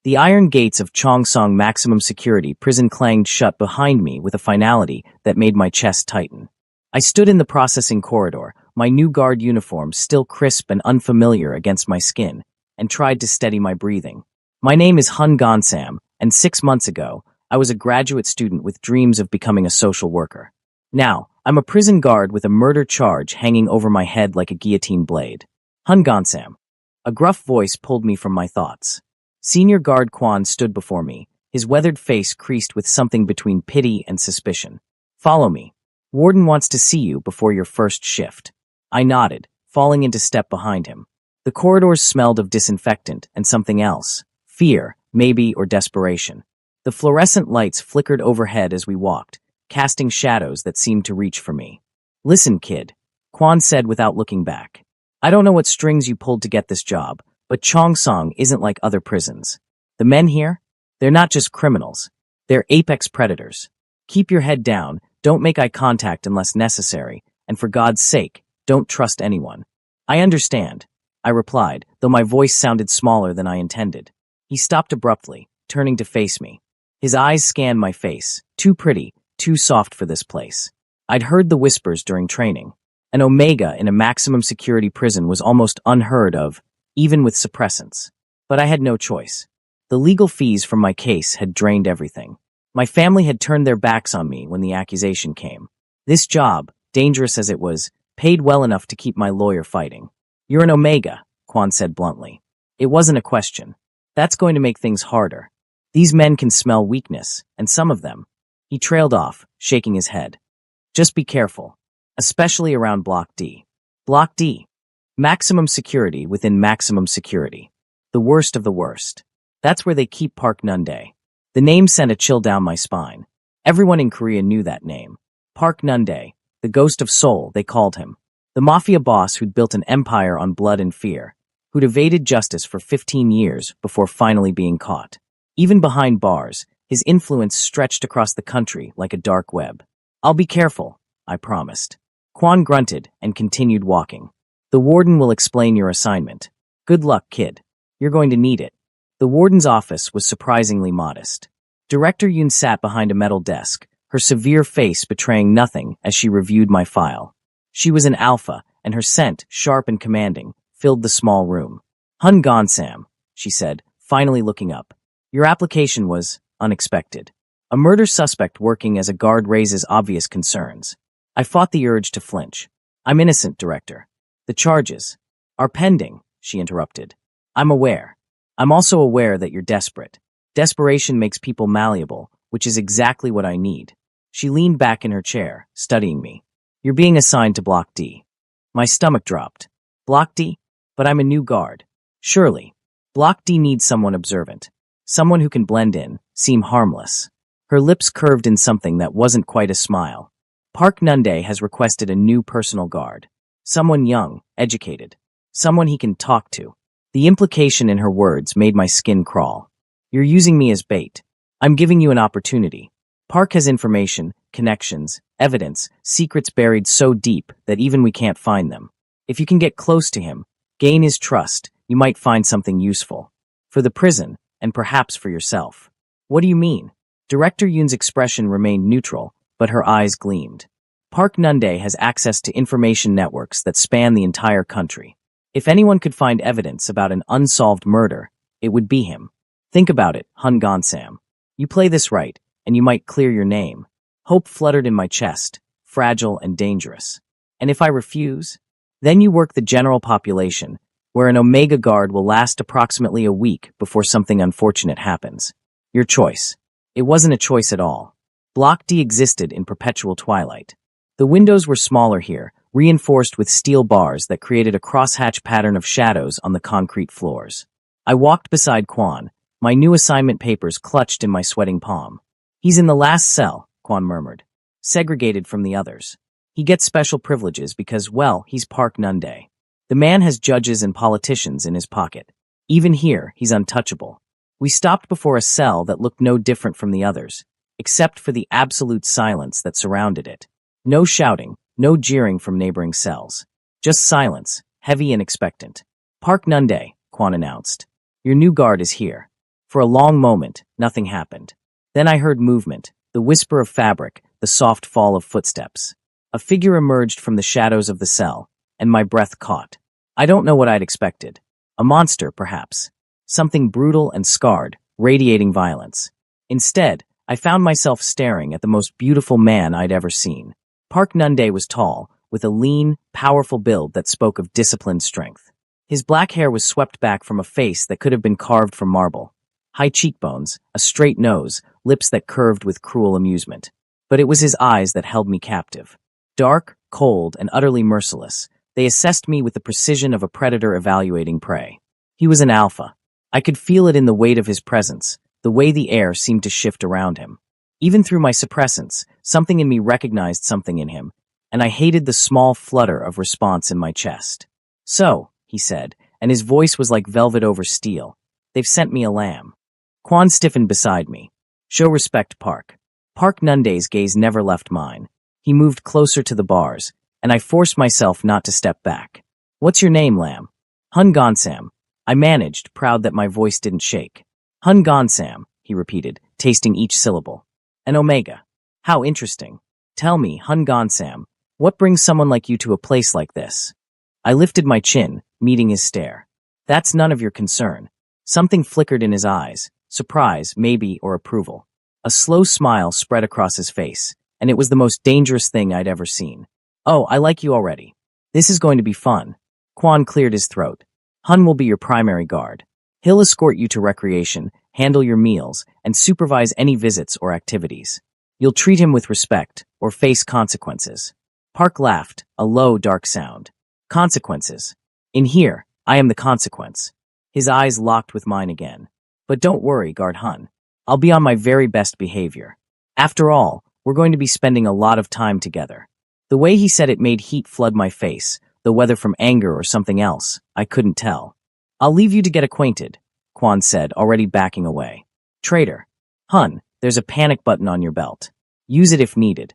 The iron gates of Chongsong Maximum Security Prison clanged shut behind me with a finality that made my chest tighten. I stood in the processing corridor, my new guard uniform still crisp and unfamiliar against my skin, and tried to steady my breathing. My name is Hun Gonsam, and 6 months ago, I was a graduate student with dreams of becoming a social worker. Now, I'm a prison guard with a murder charge hanging over my head like a guillotine blade. Hun Gonsam. A gruff voice pulled me from my thoughts. Senior Guard Quan stood before me, his weathered face creased with something between pity and suspicion. Follow me. Warden wants to see you before your first shift. I nodded, falling into step behind him. The corridors smelled of disinfectant and something else. Fear, maybe, or desperation. The fluorescent lights flickered overhead as we walked, casting shadows that seemed to reach for me. Listen, kid, Quan said without looking back. I don't know what strings you pulled to get this job, but Chongsong isn't like other prisons. The men here? They're not just criminals. They're apex predators. Keep your head down, don't make eye contact unless necessary, and for God's sake, don't trust anyone. I understand, I replied, though my voice sounded smaller than I intended. He stopped abruptly, turning to face me. His eyes scanned my face, too pretty, too soft for this place. I'd heard the whispers during training. An Omega in a maximum security prison was almost unheard of, even with suppressants. But I had no choice. The legal fees from my case had drained everything. My family had turned their backs on me when the accusation came. This job, dangerous as it was, paid well enough to keep my lawyer fighting. You're an Omega, Quan said bluntly. It wasn't a question. That's going to make things harder. These men can smell weakness, and some of them. He trailed off, shaking his head. Just be careful, especially around Block D. Block D. Maximum security within maximum security. The worst of the worst. That's where they keep Park Nunde. The name sent a chill down my spine. Everyone in Korea knew that name. Park Nunde, the ghost of Seoul, they called him. The mafia boss who'd built an empire on blood and fear, who'd evaded justice for 15 years before finally being caught. Even behind bars, his influence stretched across the country like a dark web. I'll be careful, I promised. Quan grunted and continued walking. The warden will explain your assignment. Good luck, kid. You're going to need it. The warden's office was surprisingly modest. Director Yoon sat behind a metal desk, her severe face betraying nothing as she reviewed my file. She was an alpha, and her scent, sharp and commanding, filled the small room. Hun Gonsam, she said, finally looking up. Your application was unexpected. A murder suspect working as a guard raises obvious concerns. I fought the urge to flinch. I'm innocent, Director. The charges are pending, she interrupted. I'm aware. I'm also aware that you're desperate. Desperation makes people malleable, which is exactly what I need. She leaned back in her chair, studying me. You're being assigned to Block D. My stomach dropped. Block D? But I'm a new guard. Surely. Block D needs someone observant. Someone who can blend in, seem harmless. Her lips curved in something that wasn't quite a smile. Park Nunde has requested a new personal guard. Someone young, educated. Someone he can talk to. The implication in her words made my skin crawl. You're using me as bait. I'm giving you an opportunity. Park has information, connections, evidence, secrets buried so deep that even we can't find them. If you can get close to him, gain his trust, you might find something useful. For the prison, and perhaps for yourself. What do you mean? Director Yoon's expression remained neutral, but her eyes gleamed. Park Nunde has access to information networks that span the entire country. If anyone could find evidence about an unsolved murder, it would be him. Think about it, Hun Gonsam. You play this right, and you might clear your name. Hope fluttered in my chest, fragile and dangerous. And if I refuse? Then you work the general population, where an Omega guard will last approximately a week before something unfortunate happens. Your choice. It wasn't a choice at all. Block D existed in perpetual twilight. The windows were smaller here, reinforced with steel bars that created a crosshatch pattern of shadows on the concrete floors. I walked beside Quan, my new assignment papers clutched in my sweating palm. He's in the last cell, Quan murmured, segregated from the others. He gets special privileges because, well, he's Park Nunde. The man has judges and politicians in his pocket. Even here, he's untouchable. We stopped before a cell that looked no different from the others, except for the absolute silence that surrounded it. No shouting, no jeering from neighboring cells. Just silence, heavy and expectant. Park Nunde, Quan announced. Your new guard is here. For a long moment, nothing happened. Then I heard movement, the whisper of fabric, the soft fall of footsteps. A figure emerged from the shadows of the cell, and my breath caught. I don't know what I'd expected. A monster, perhaps. Something brutal and scarred, radiating violence. Instead, I found myself staring at the most beautiful man I'd ever seen. Park Nunde was tall, with a lean, powerful build that spoke of disciplined strength. His black hair was swept back from a face that could have been carved from marble. High cheekbones, a straight nose, lips that curved with cruel amusement. But it was his eyes that held me captive. Dark, cold, and utterly merciless, they assessed me with the precision of a predator evaluating prey. He was an alpha. I could feel it in the weight of his presence, the way the air seemed to shift around him. Even through my suppressants, something in me recognized something in him, and I hated the small flutter of response in my chest. "So," he said, and his voice was like velvet over steel, "they've sent me a lamb." Quan stiffened beside me. "Show respect, Park." Park Nunde's gaze never left mine. He moved closer to the bars, and I forced myself not to step back. "What's your name, lamb?" "Hun Gonsam." I managed, proud that my voice didn't shake. "Hun Gonsam," he repeated, tasting each syllable. "An Omega. How interesting. Tell me, Hun Gonsam, what brings someone like you to a place like this?" I lifted my chin, meeting his stare. "That's none of your concern." Something flickered in his eyes, surprise, maybe, or approval. A slow smile spread across his face, and it was the most dangerous thing I'd ever seen. "Oh, I like you already. This is going to be fun." Quan cleared his throat. "Hun will be your primary guard. He'll escort you to recreation, handle your meals, and supervise any visits or activities. You'll treat him with respect, or face consequences." Park laughed, a low, dark sound. "Consequences. In here, I am the consequence." His eyes locked with mine again. "But don't worry, Guard Hun. I'll be on my very best behavior. After all, we're going to be spending a lot of time together." The way he said it made heat flood my face, though whether from anger or something else, I couldn't tell. "I'll leave you to get acquainted," Quan said, already backing away. "Traitor. Hun, there's a panic button on your belt. Use it if needed."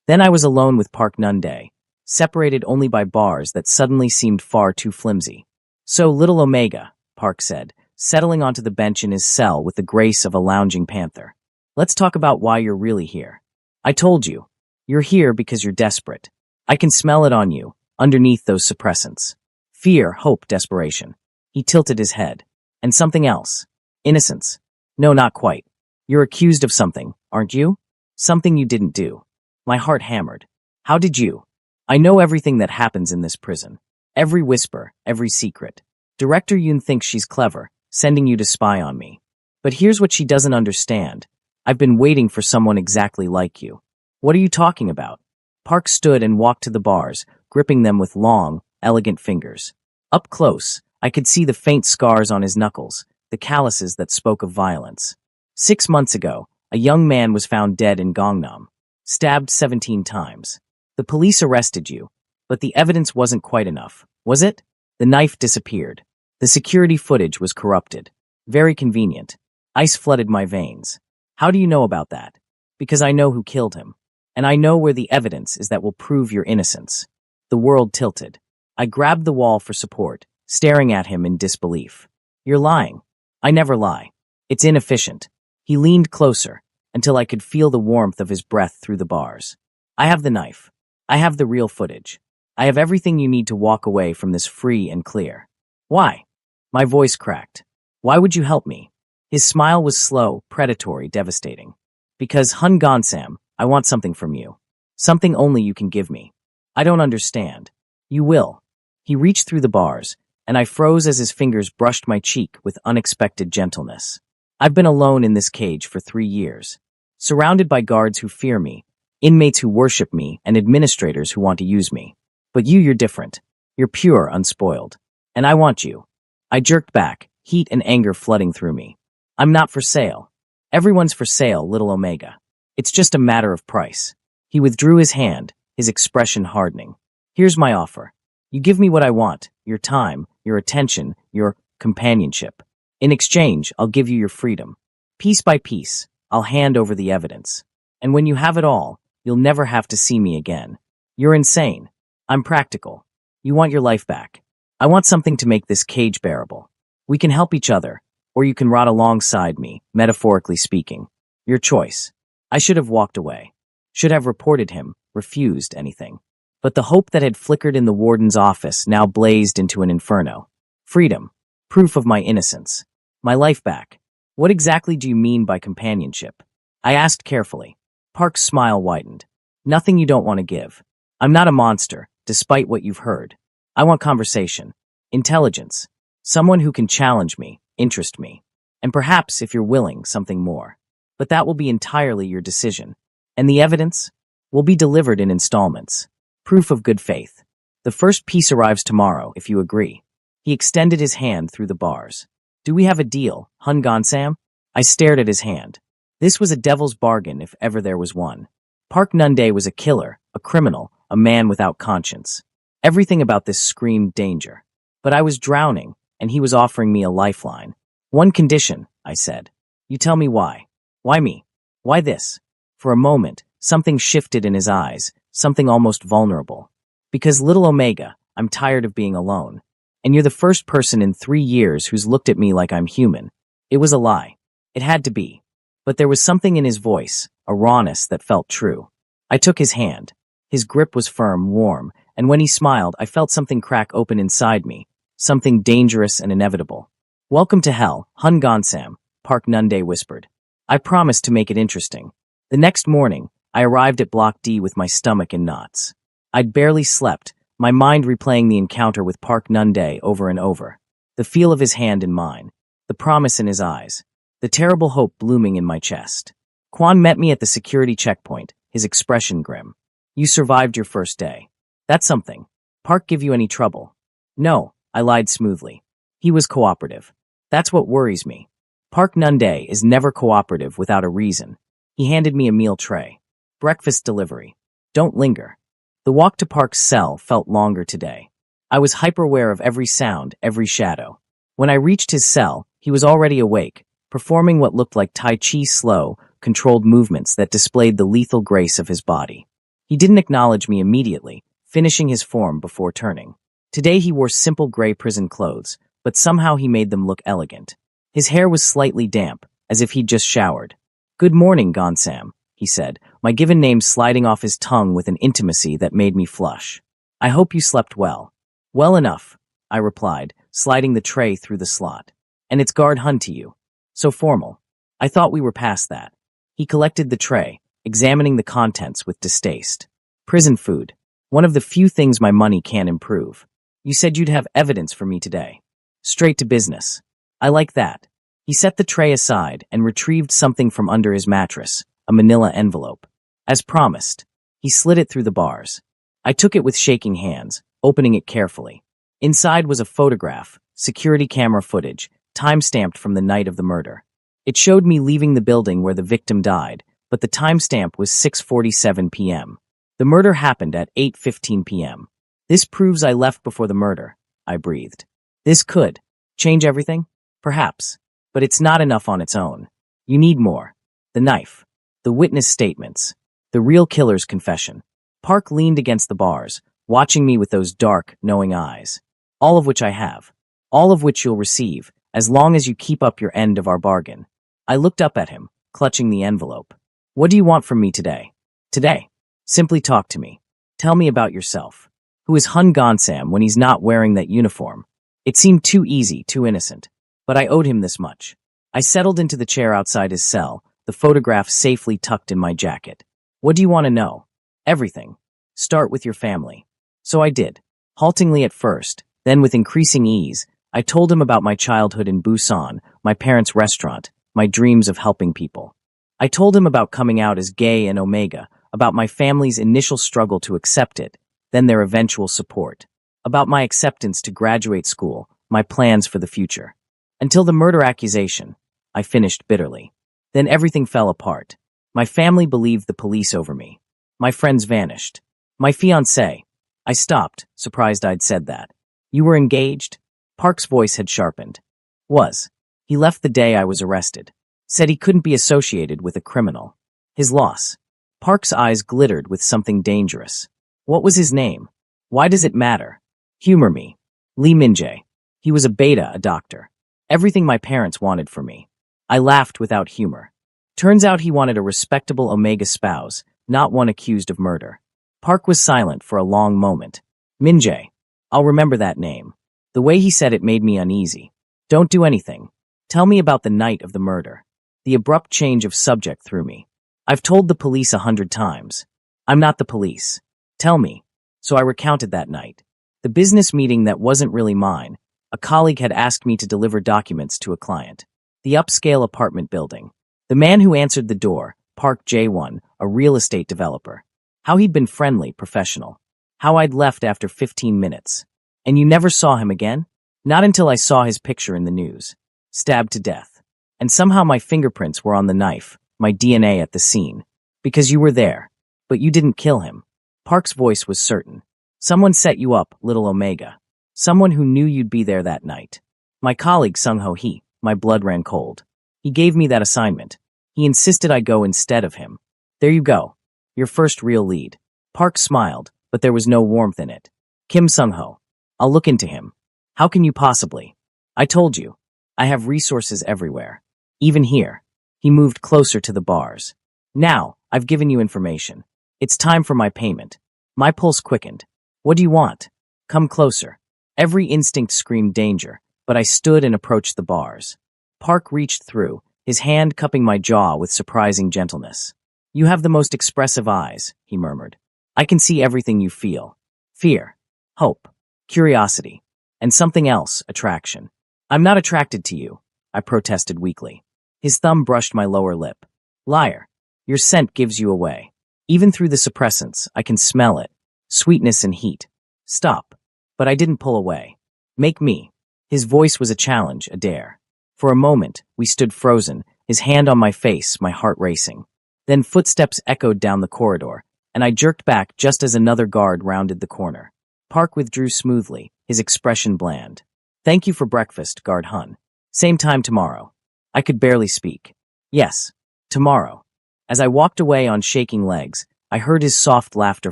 Then I was alone with Park Nunde, separated only by bars that suddenly seemed far too flimsy. "So, little Omega," Park said, settling onto the bench in his cell with the grace of a lounging panther. "Let's talk about why you're really here. I told you. You're here because you're desperate. I can smell it on you, underneath those suppressants. Fear, hope, desperation." He tilted his head. "And something else. Innocence." "No, not quite. You're accused of something, aren't you? Something you didn't do." My heart hammered. "How did you?" "I know everything that happens in this prison. Every whisper, every secret. Director Yoon thinks she's clever, sending you to spy on me. But here's what she doesn't understand. I've been waiting for someone exactly like you." "What are you talking about?" Park stood and walked to the bars, gripping them with long, elegant fingers. Up close, I could see the faint scars on his knuckles, the calluses that spoke of violence. 6 months ago, a young man was found dead in Gangnam, stabbed 17 times. The police arrested you, but the evidence wasn't quite enough, was it? The knife disappeared. The security footage was corrupted. Very convenient. Ice flooded my veins. How do you know about that? Because I know who killed him. And I know where the evidence is that will prove your innocence. The world tilted. I grabbed the wall for support, staring at him in disbelief. "You're lying." "I never lie. It's inefficient." He leaned closer, until I could feel the warmth of his breath through the bars. "I have the knife. I have the real footage. I have everything you need to walk away from this free and clear." "Why?" My voice cracked. "Why would you help me?" His smile was slow, predatory, devastating. "Because, Hun Gonsam, I want something from you. Something only you can give me." "I don't understand." "You will." He reached through the bars, and I froze as his fingers brushed my cheek with unexpected gentleness. "I've been alone in this cage for 3 years. Surrounded by guards who fear me, inmates who worship me, and administrators who want to use me. But you're different. You're pure, unspoiled. And I want you." I jerked back, heat and anger flooding through me. "I'm not for sale. Everyone's for sale, little Omega. It's just a matter of price." He withdrew his hand, his expression hardening. "Here's my offer. You give me what I want, your time, your attention, your companionship. In exchange, I'll give you your freedom. Piece by piece, I'll hand over the evidence. And when you have it all, you'll never have to see me again. You're insane. I'm practical. You want your life back. I want something to make this cage bearable. We can help each other. or you can rot alongside me, metaphorically speaking. Your choice. I should have walked away. Should have reported him, refused anything. But the hope that had flickered in the warden's office now blazed into an inferno. Freedom. Proof of my innocence. My life back. What exactly do you mean by companionship? I asked carefully. Park's smile widened. Nothing you don't want to give. I'm not a monster, despite what you've heard. I want conversation. Intelligence. Someone who can challenge me, interest me. And perhaps, if you're willing, something more. But that will be entirely your decision. And the evidence? Will be delivered in installments. Proof of good faith. The first piece arrives tomorrow, if you agree. He extended his hand through the bars. Do we have a deal, Hun Gonsam? I stared at his hand. This was a devil's bargain if ever there was one. Park Nunde was a killer, a criminal, a man without conscience. Everything about this screamed danger. But I was drowning, and he was offering me a lifeline. One condition, I said. You tell me why. Why me? Why this? For a moment, something shifted in his eyes, something almost vulnerable. Because little Omega, I'm tired of being alone. And you're the first person in 3 years who's looked at me like I'm human. It was a lie. It had to be. But there was something in his voice, a rawness that felt true. I took his hand. His grip was firm, warm, and when he smiled, I felt something crack open inside me, something dangerous and inevitable. Welcome to hell, Hun Gonsam, Park Nunde whispered. I promised to make it interesting. The next morning, I arrived at Block D with my stomach in knots. I'd barely slept, my mind replaying the encounter with Park Nunde over and over. The feel of his hand in mine, the promise in his eyes, the terrible hope blooming in my chest. Quan met me at the security checkpoint, his expression grim. You survived your first day. That's something. Park give you any trouble? No, I lied smoothly. He was cooperative. That's what worries me. Park Nunde is never cooperative without a reason. He handed me a meal tray. Breakfast delivery. Don't linger. The walk to Park's cell felt longer today. I was hyper-aware of every sound, every shadow. When I reached his cell, he was already awake, performing what looked like Tai Chi slow, controlled movements that displayed the lethal grace of his body. He didn't acknowledge me immediately, finishing his form before turning. Today he wore simple gray prison clothes, but somehow he made them look elegant. His hair was slightly damp, as if he'd just showered. Good morning, Gonsam, he said, my given name sliding off his tongue with an intimacy that made me flush. I hope you slept well. Well enough, I replied, sliding the tray through the slot. And it's guard Hun to you. So formal. I thought we were past that. He collected the tray, examining the contents with distaste. Prison food. One of the few things my money can't improve. You said you'd have evidence for me today. Straight to business. I like that. He set the tray aside and retrieved something from under his mattress, a manila envelope. As promised, he slid it through the bars. I took it with shaking hands, opening it carefully. Inside was a photograph, security camera footage, time-stamped from the night of the murder. It showed me leaving the building where the victim died, but the timestamp was 6:47 p.m. The murder happened at 8:15 p.m. This proves I left before the murder, I breathed. This could change everything? Perhaps. But it's not enough on its own. You need more. The knife. The witness statements. The real killer's confession. Park leaned against the bars, watching me with those dark, knowing eyes. All of which I have. All of which you'll receive, as long as you keep up your end of our bargain. I looked up at him, clutching the envelope. What do you want from me today? Today. Simply talk to me. Tell me about yourself. Who is Hun Gonsam when he's not wearing that uniform? It seemed too easy, too innocent. But I owed him this much. I settled into the chair outside his cell, the photograph safely tucked in my jacket. What do you want to know? Everything. Start with your family. So I did. Haltingly at first, then with increasing ease, I told him about my childhood in Busan, my parents' restaurant, my dreams of helping people. I told him about coming out as gay and Omega, about my family's initial struggle to accept it, then their eventual support, about my acceptance to graduate school, my plans for the future. Until the murder accusation, I finished bitterly. Then everything fell apart. My family believed the police over me. My friends vanished. My fiancé. I stopped, surprised I'd said that. You were engaged? Park's voice had sharpened. Was. He left the day I was arrested. Said he couldn't be associated with a criminal. His loss. Park's eyes glittered with something dangerous. What was his name? Why does it matter? Humor me. Lee Minjae. He was a beta, a doctor. Everything my parents wanted for me. I laughed without humor. Turns out he wanted a respectable Omega spouse, not one accused of murder. Park was silent for a long moment. Minjae. I'll remember that name. The way he said it made me uneasy. Don't do anything. Tell me about the night of the murder. The abrupt change of subject threw me. I've told the police 100 times. I'm not the police. Tell me. So I recounted that night. The business meeting that wasn't really mine. A colleague had asked me to deliver documents to a client. The upscale apartment building. The man who answered the door, Park Jae-won, a real estate developer. How he'd been friendly, professional. How I'd left after 15 minutes. And you never saw him again? Not until I saw his picture in the news. Stabbed to death. And somehow my fingerprints were on the knife, my DNA at the scene. Because you were there. But you didn't kill him. Park's voice was certain. Someone set you up, little Omega. Someone who knew you'd be there that night. My colleague Sung-ho Hee, my blood ran cold. He gave me that assignment. He insisted I go instead of him. There you go. Your first real lead. Park smiled, but there was no warmth in it. Kim Sung-ho. I'll look into him. How can you possibly? I told you. I have resources everywhere. Even here. He moved closer to the bars. Now, I've given you information. It's time for my payment. My pulse quickened. What do you want? Come closer. Every instinct screamed danger, but I stood and approached the bars. Park reached through, his hand cupping my jaw with surprising gentleness. You have the most expressive eyes, he murmured. I can see everything you feel. Fear, hope, curiosity, and something else, attraction. I'm not attracted to you, I protested weakly. His thumb brushed my lower lip. Liar. Your scent gives you away. Even through the suppressants, I can smell it. Sweetness and heat. Stop. But I didn't pull away. Make me. His voice was a challenge, a dare. For a moment, we stood frozen, his hand on my face, my heart racing. Then footsteps echoed down the corridor, and I jerked back just as another guard rounded the corner. Park withdrew smoothly, his expression bland. Thank you for breakfast, Guard Hun. Same time tomorrow. I could barely speak. Yes, tomorrow. As I walked away on shaking legs, I heard his soft laughter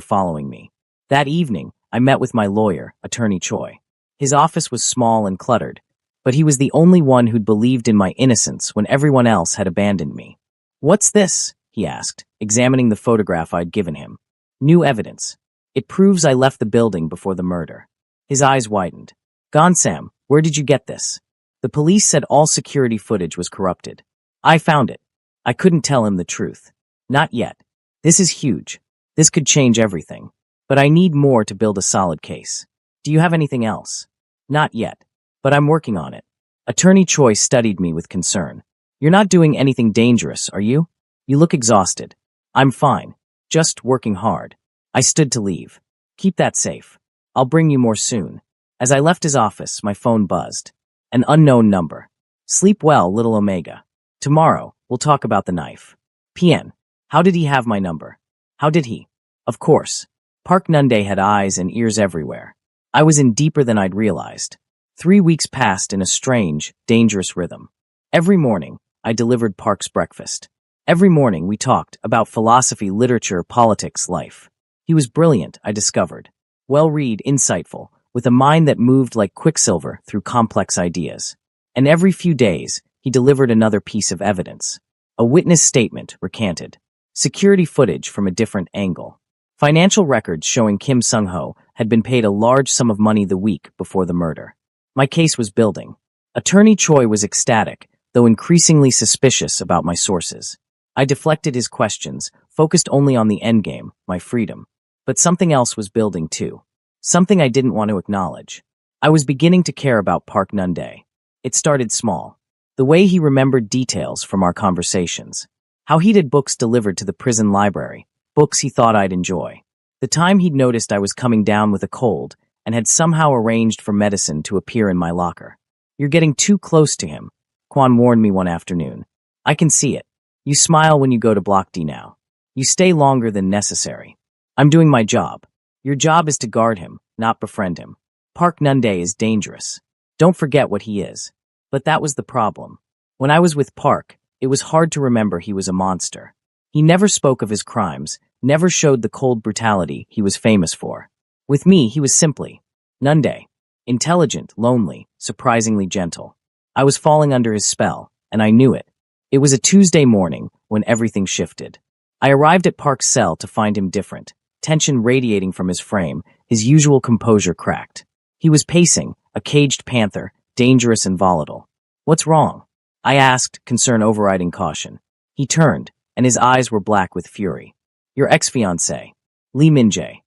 following me. That evening, I met with my lawyer, Attorney Choi. His office was small and cluttered, but he was the only one who'd believed in my innocence when everyone else had abandoned me. What's this? He asked, examining the photograph I'd given him. New evidence. It proves I left the building before the murder. His eyes widened. Gonsam, where did you get this? The police said all security footage was corrupted. I found it. I couldn't tell him the truth. Not yet. This is huge. This could change everything. But I need more to build a solid case. Do you have anything else? Not yet. But I'm working on it. Attorney Choi studied me with concern. You're not doing anything dangerous, are you? You look exhausted. I'm fine. Just working hard. I stood to leave. Keep that safe. I'll bring you more soon. As I left his office, my phone buzzed. An unknown number. Sleep well, little Omega. Tomorrow, we'll talk about the knife. PN. How did he have my number? How did he? Of course. Park Nunde had eyes and ears everywhere. I was in deeper than I'd realized. 3 weeks passed in a strange, dangerous rhythm. Every morning, I delivered Park's breakfast. Every morning, we talked about philosophy, literature, politics, life. He was brilliant, I discovered. Well-read, insightful, with a mind that moved like quicksilver through complex ideas. And every few days, he delivered another piece of evidence. A witness statement recanted. Security footage from a different angle. Financial records showing Kim Sung-ho had been paid a large sum of money the week before the murder. My case was building. Attorney Choi was ecstatic, though increasingly suspicious about my sources. I deflected his questions, focused only on the endgame, my freedom. But something else was building too. Something I didn't want to acknowledge. I was beginning to care about Park Nunde. It started small. The way he remembered details from our conversations. How he'd had books delivered to the prison library, books he thought I'd enjoy. The time he'd noticed I was coming down with a cold and had somehow arranged for medicine to appear in my locker. You're getting too close to him, Kwon warned me one afternoon. I can see it. You smile when you go to Block D now. You stay longer than necessary. I'm doing my job. Your job is to guard him, not befriend him. Park Nunde is dangerous. Don't forget what he is. But that was the problem. When I was with Park, it was hard to remember he was a monster. He never spoke of his crimes, never showed the cold brutality he was famous for. With me, he was simply Nunde. Intelligent, lonely, surprisingly gentle. I was falling under his spell, and I knew it. It was a Tuesday morning when everything shifted. I arrived at Park's cell to find him different, tension radiating from his frame, his usual composure cracked. He was pacing, a caged panther, dangerous and volatile. "What's wrong?" I asked, concern overriding caution. He turned, and his eyes were black with fury. "Your ex-fiancé, Lee Min-jae."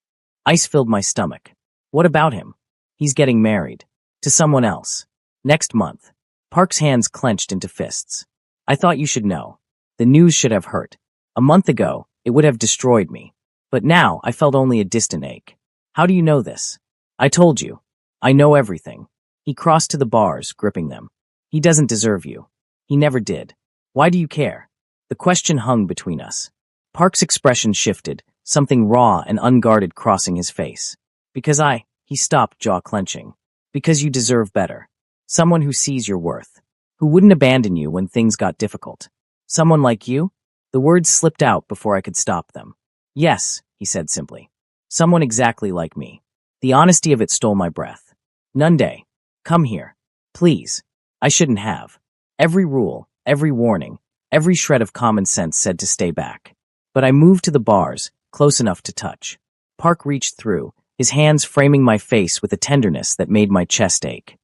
Ice filled my stomach. "What about him?" "He's getting married. To someone else. Next month." Park's hands clenched into fists. "I thought you should know. The news should have hurt. A month ago, it would have destroyed me. But now, I felt only a distant ache. How do you know this?" "I told you. I know everything." He crossed to the bars, gripping them. "He doesn't deserve you. He never did. Why do you care?" The question hung between us. Park's expression shifted, something raw and unguarded crossing his face. "Because he stopped, jaw clenching. "Because you deserve better. Someone who sees your worth. Who wouldn't abandon you when things got difficult. Someone like you?" The words slipped out before I could stop them. "Yes," he said simply. "Someone exactly like me." The honesty of it stole my breath. "Nunde, come here. Please." I shouldn't have. Every rule, every warning, every shred of common sense said to stay back. But I moved to the bars, close enough to touch. Park reached through, his hands framing my face with a tenderness that made my chest ache.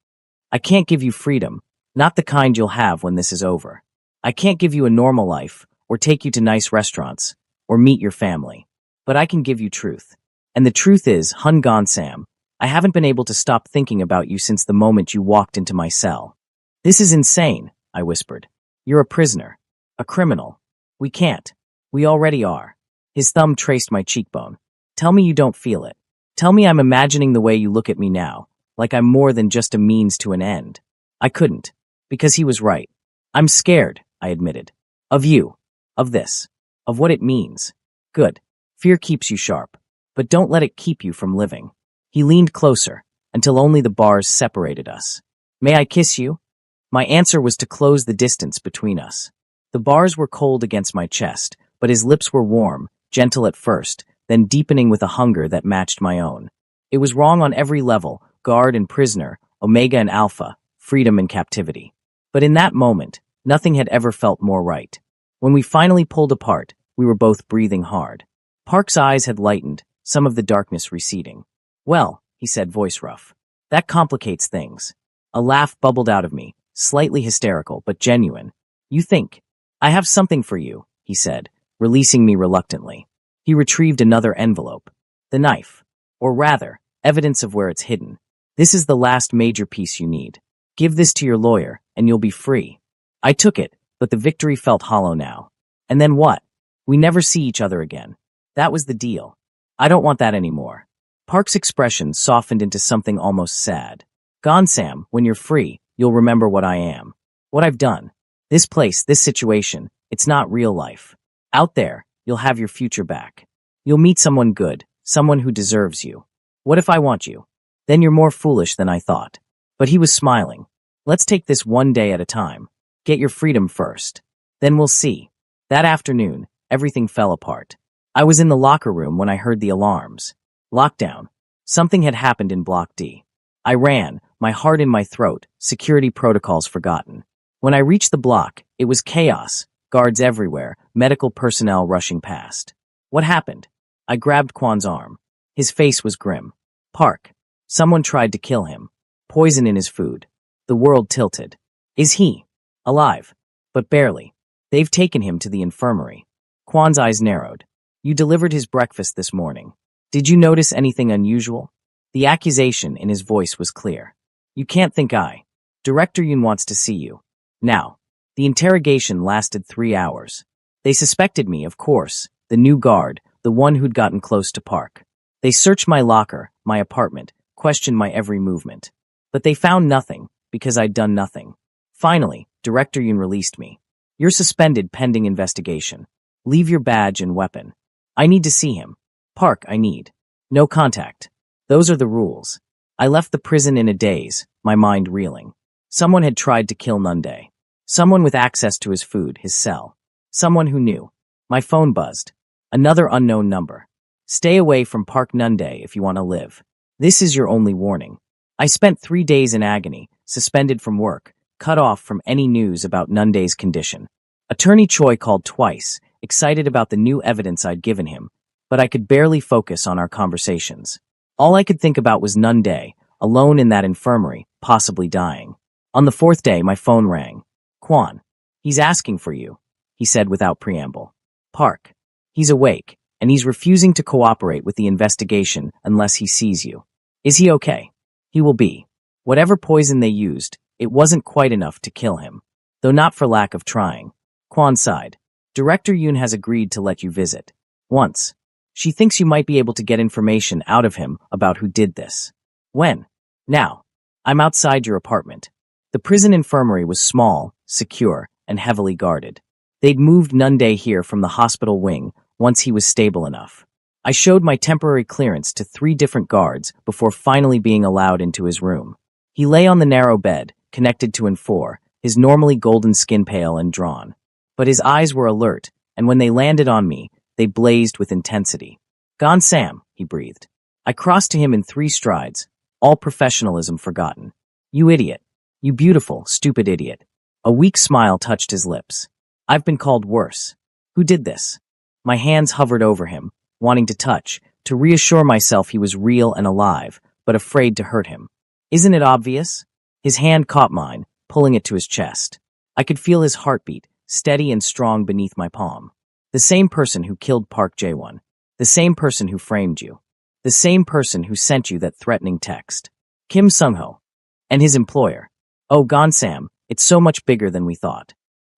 "I can't give you freedom, not the kind you'll have when this is over. I can't give you a normal life, or take you to nice restaurants, or meet your family. But I can give you truth. And the truth is, Hun Sam, I haven't been able to stop thinking about you since the moment you walked into my cell." "This is insane," I whispered. "You're a prisoner. A criminal. We can't. We already are." His thumb traced my cheekbone. "Tell me you don't feel it. Tell me I'm imagining the way you look at me now, like I'm more than just a means to an end." I couldn't, because he was right. "I'm scared," I admitted. "Of you. Of this. Of what it means." "Good. Fear keeps you sharp. But don't let it keep you from living." He leaned closer, until only the bars separated us. "May I kiss you?" My answer was to close the distance between us. The bars were cold against my chest, but his lips were warm, gentle at first, then deepening with a hunger that matched my own. It was wrong on every level, guard and prisoner, omega and alpha, freedom and captivity. But in that moment, nothing had ever felt more right. When we finally pulled apart, we were both breathing hard. Park's eyes had lightened, some of the darkness receding. "Well," he said, voice rough, "that complicates things." A laugh bubbled out of me, slightly hysterical, but genuine. "You think? I have something for you," he said, releasing me reluctantly. He retrieved another envelope. "The knife. Or rather, evidence of where it's hidden. This is the last major piece you need. Give this to your lawyer, and you'll be free." I took it, but the victory felt hollow now. And then what? We never see each other again. That was the deal. I don't want that anymore. Park's expression softened into something almost sad. "Sam, when you're free, you'll remember what I am. What I've done. This place, this situation, it's not real life. Out there, you'll have your future back. You'll meet someone good, someone who deserves you. What if I want you? Then you're more foolish than I thought." But he was smiling. "Let's take this one day at a time. Get your freedom first. Then we'll see." That afternoon, everything fell apart. I was in the locker room when I heard the alarms. Lockdown. Something had happened in Block D. I ran, my heart in my throat, security protocols forgotten. When I reached the block, it was chaos, guards everywhere, medical personnel rushing past. "What happened?" I grabbed Kwan's arm. His face was grim. "Park. Someone tried to kill him. Poison in his food." The world tilted. "Is he alive?" "But barely. They've taken him to the infirmary." Kwan's eyes narrowed. "You delivered his breakfast this morning. Did you notice anything unusual?" The accusation in his voice was clear. "You can't think Director Yoon wants to see you. Now." The interrogation lasted 3 hours. They suspected me, of course, the new guard, the one who'd gotten close to Park. They searched my locker, my apartment, questioned my every movement. But they found nothing, because I'd done nothing. Finally, Director Yoon released me. "You're suspended pending investigation. Leave your badge and weapon. I need to see him. Park, I need. No contact. Those are the rules." I left the prison in a daze, my mind reeling. Someone had tried to kill Nunde. Someone with access to his food, his cell. Someone who knew. My phone buzzed. Another unknown number. "Stay away from Park Nunde if you want to live. This is your only warning." I spent 3 days in agony, suspended from work, cut off from any news about Nunde's condition. Attorney Choi called twice, excited about the new evidence I'd given him, but I could barely focus on our conversations. All I could think about was Nunde, alone in that infirmary, possibly dying. On the fourth day, my phone rang. Kwan. He's asking for you, he said without preamble. Park. He's awake, and he's refusing to cooperate with the investigation unless he sees you. Is he okay? He will be. Whatever poison they used, it wasn't quite enough to kill him, though not for lack of trying. Kwan sighed. Director Yoon has agreed to let you visit. Once. She thinks you might be able to get information out of him about who did this. When? Now. I'm outside your apartment. The prison infirmary was small, secure, and heavily guarded. They'd moved Nunde here from the hospital wing once he was stable enough. I showed my temporary clearance to 3 different guards before finally being allowed into his room. He lay on the narrow bed, connected to N4, his normally golden skin pale and drawn. But his eyes were alert, and when they landed on me, they blazed with intensity. Gone Sam, he breathed. I crossed to him in 3 strides, all professionalism forgotten. You idiot. You beautiful, stupid idiot. A weak smile touched his lips. I've been called worse. Who did this? My hands hovered over him, wanting to touch, to reassure myself he was real and alive, but afraid to hurt him. Isn't it obvious? His hand caught mine, pulling it to his chest. I could feel his heartbeat, steady and strong beneath my palm. The same person who killed Park Jae-won. The same person who framed you. The same person who sent you that threatening text. Kim Sung-ho. And his employer. Oh, Gonsam, it's so much bigger than we thought.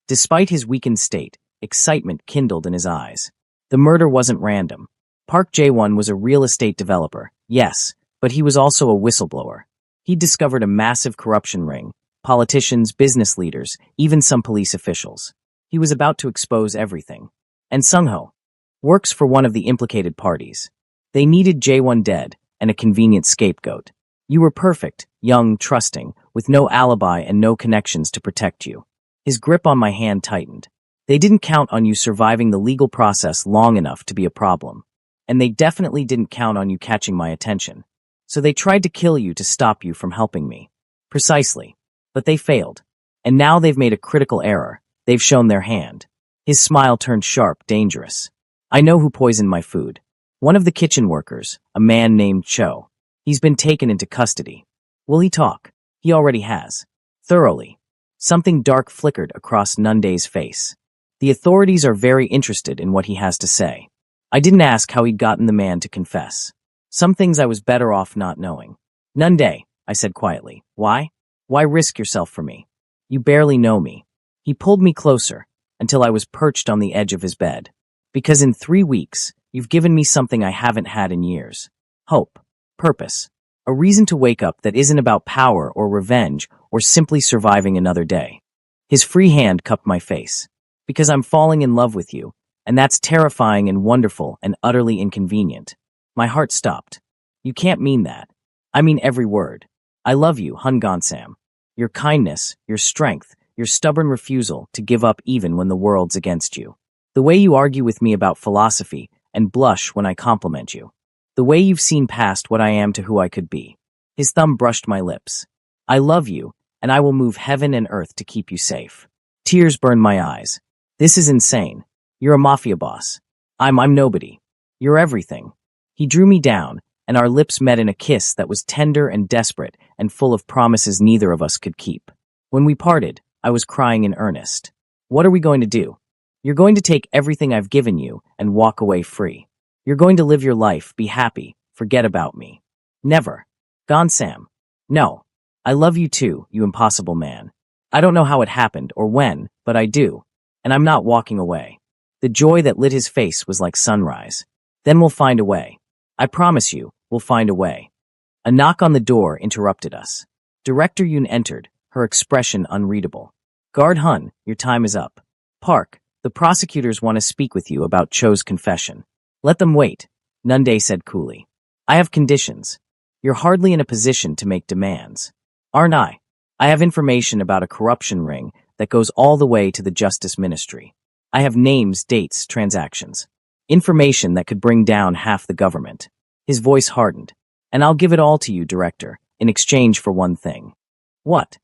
Despite his weakened state, excitement kindled in his eyes. The murder wasn't random. Park Jae-won was a real estate developer, yes, but he was also a whistleblower. He'd discovered a massive corruption ring, politicians, business leaders, even some police officials. He was about to expose everything. And Sung-ho works for one of the implicated parties. They needed Jae-won dead and a convenient scapegoat. You were perfect, young, trusting, with no alibi and no connections to protect you. His grip on my hand tightened. They didn't count on you surviving the legal process long enough to be a problem. And they definitely didn't count on you catching my attention. So they tried to kill you to stop you from helping me. Precisely. But they failed. And now they've made a critical error. They've shown their hand. His smile turned sharp, dangerous. I know who poisoned my food. One of the kitchen workers, a man named Cho. He's been taken into custody. Will he talk? He already has. Thoroughly. Something dark flickered across Nunde's face. The authorities are very interested in what he has to say. I didn't ask how he'd gotten the man to confess. Some things I was better off not knowing. Nunde, I said quietly. Why? Why risk yourself for me? You barely know me. He pulled me closer, until I was perched on the edge of his bed. Because in 3 weeks, you've given me something I haven't had in years. Hope. Purpose. A reason to wake up that isn't about power or revenge or simply surviving another day. His free hand cupped my face. Because I'm falling in love with you, and that's terrifying and wonderful and utterly inconvenient. My heart stopped. You can't mean that. I mean every word. I love you, Hun Gonsam. Your kindness, your strength, your stubborn refusal to give up even when the world's against you. The way you argue with me about philosophy and blush when I compliment you. The way you've seen past what I am to who I could be. His thumb brushed my lips. I love you, and I will move heaven and earth to keep you safe. Tears burned my eyes. This is insane. You're a mafia boss. I'm nobody. You're everything. He drew me down, and our lips met in a kiss that was tender and desperate and full of promises neither of us could keep. When we parted, I was crying in earnest. What are we going to do? You're going to take everything I've given you and walk away free. You're going to live your life, be happy, forget about me. Never. Gone Sam. No. I love you too, you impossible man. I don't know how it happened or when, but I do. And I'm not walking away. The joy that lit his face was like sunrise. Then we'll find a way. I promise you, we'll find a way. A knock on the door interrupted us. Director Yoon entered, her expression unreadable. Guard Hun, your time is up. Park, the prosecutors want to speak with you about Cho's confession. Let them wait, Nunde said coolly. I have conditions. You're hardly in a position to make demands. Aren't I? I have information about a corruption ring that goes all the way to the Justice Ministry. I have names, dates, transactions. Information that could bring down half the government. His voice hardened. And I'll give it all to you, Director, in exchange for one thing. What?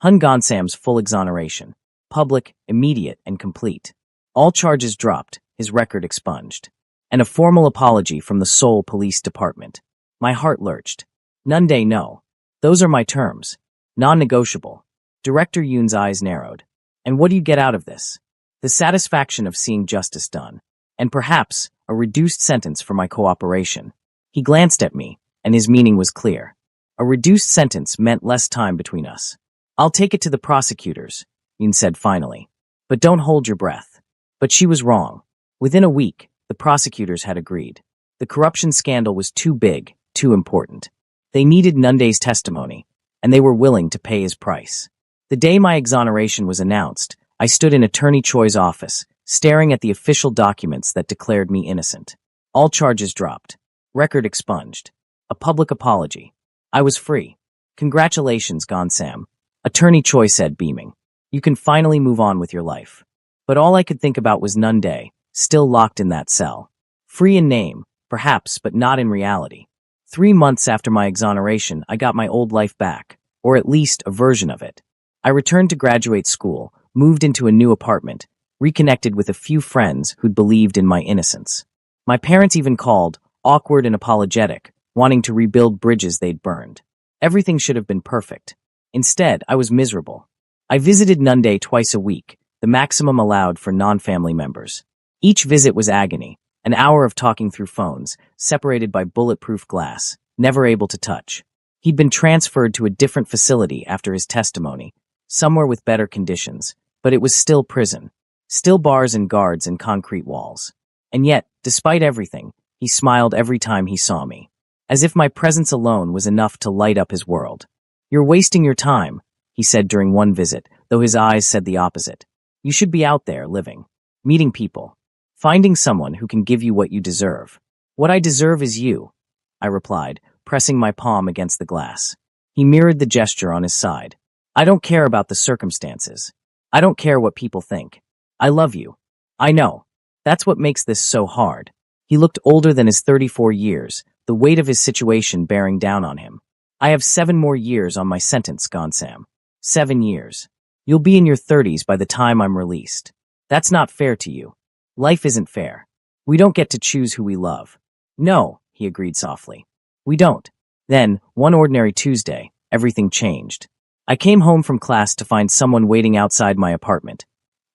Hun Gonsam's full exoneration. Public, immediate, and complete. All charges dropped, his record expunged. And a formal apology from the Seoul Police Department. My heart lurched. Nunde, no. Those are my terms. Non-negotiable. Director Yoon's eyes narrowed. And what do you get out of this? The satisfaction of seeing justice done. And perhaps a reduced sentence for my cooperation. He glanced at me, and his meaning was clear. A reduced sentence meant less time between us. I'll take it to the prosecutors, Yoon said finally. But don't hold your breath. But she was wrong. Within a week, the prosecutors had agreed. The corruption scandal was too big, too important. They needed Nunde's testimony, and they were willing to pay his price. The day my exoneration was announced, I stood in Attorney Choi's office, staring at the official documents that declared me innocent. All charges dropped. Record expunged. A public apology. I was free. Congratulations, Gonsam. Attorney Choi said, beaming. You can finally move on with your life. But all I could think about was Nunde, still locked in that cell. Free in name, perhaps, but not in reality. 3 months after my exoneration, I got my old life back, or at least a version of it. I returned to graduate school, moved into a new apartment, reconnected with a few friends who'd believed in my innocence. My parents even called, awkward and apologetic, wanting to rebuild bridges they'd burned. Everything should have been perfect. Instead, I was miserable. I visited Nunde twice a week, the maximum allowed for non-family members. Each visit was agony, an hour of talking through phones, separated by bulletproof glass, never able to touch. He'd been transferred to a different facility after his testimony, somewhere with better conditions, but it was still prison. Still bars and guards and concrete walls. And yet, despite everything, he smiled every time he saw me. As if my presence alone was enough to light up his world. You're wasting your time, he said during one visit, though his eyes said the opposite. You should be out there, living. Meeting people. Finding someone who can give you what you deserve. What I deserve is you, I replied, pressing my palm against the glass. He mirrored the gesture on his side. I don't care about the circumstances. I don't care what people think. I love you. I know. That's what makes this so hard. He looked older than his 34 years, the weight of his situation bearing down on him. I have 7 more years on my sentence, Gonsam. 7 years. You'll be in your 30s by the time I'm released. That's not fair to you. Life isn't fair. We don't get to choose who we love. No, he agreed softly. We don't. Then, one ordinary Tuesday, everything changed. I came home from class to find someone waiting outside my apartment.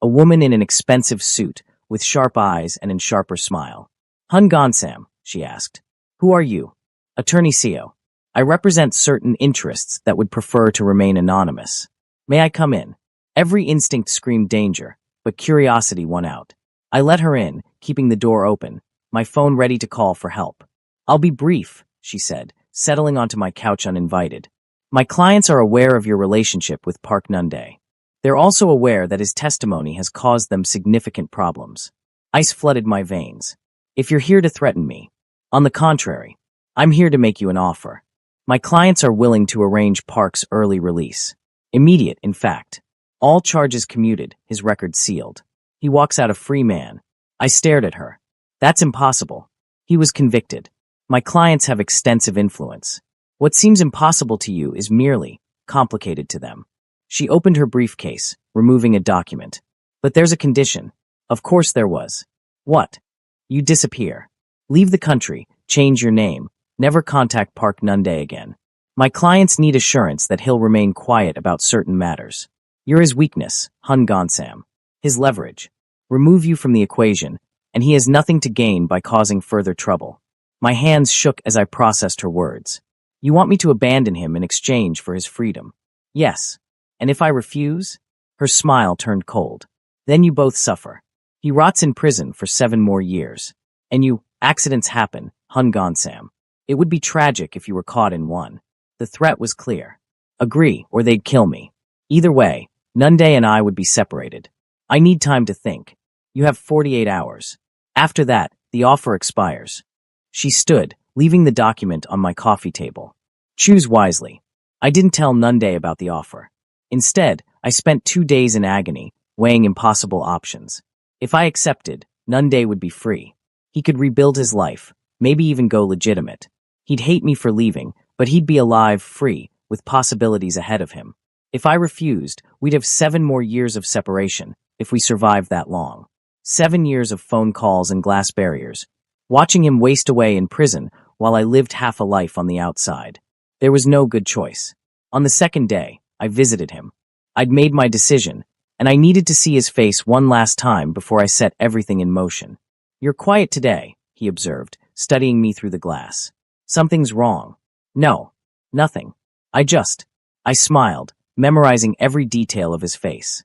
A woman in an expensive suit, with sharp eyes and a sharper smile. Hun Gonsam, she asked. Who are you? Attorney Seo. I represent certain interests that would prefer to remain anonymous. May I come in? Every instinct screamed danger, but curiosity won out. I let her in, keeping the door open, my phone ready to call for help. I'll be brief, she said, settling onto my couch uninvited. My clients are aware of your relationship with Park Nunde. They're also aware that his testimony has caused them significant problems. Ice flooded my veins. If you're here to threaten me, on the contrary, I'm here to make you an offer. My clients are willing to arrange Park's early release. Immediate, in fact. All charges commuted, his record sealed. He walks out a free man. I stared at her. That's impossible. He was convicted. My clients have extensive influence. What seems impossible to you is merely complicated to them. She opened her briefcase, removing a document. But there's a condition. Of course there was. What? You disappear. Leave the country, change your name, never contact Park Nunde again. My clients need assurance that he'll remain quiet about certain matters. You're his weakness, Hun Gonsam. His leverage. Remove you from the equation, and he has nothing to gain by causing further trouble. My hands shook as I processed her words. You want me to abandon him in exchange for his freedom? Yes. And if I refuse? Her smile turned cold. Then you both suffer. He rots in prison for 7 more years. And you, accidents happen, Hun Gonsam. It would be tragic if you were caught in one. The threat was clear. Agree, or they'd kill me. Either way, Nunde and I would be separated. I need time to think. You have 48 hours. After that, the offer expires. She stood, leaving the document on my coffee table. Choose wisely. I didn't tell Nunde about the offer. Instead, I spent 2 days in agony, weighing impossible options. If I accepted, Nunde would be free. He could rebuild his life, maybe even go legitimate. He'd hate me for leaving, but he'd be alive, free, with possibilities ahead of him. If I refused, we'd have 7 more years of separation, if we survived that long. 7 years of phone calls and glass barriers, watching him waste away in prison while I lived half a life on the outside. There was no good choice. On the second day, I visited him. I'd made my decision, and I needed to see his face one last time before I set everything in motion. "You're quiet today," he observed, studying me through the glass. "Something's wrong." "No, nothing. I smiled, memorizing every detail of his face.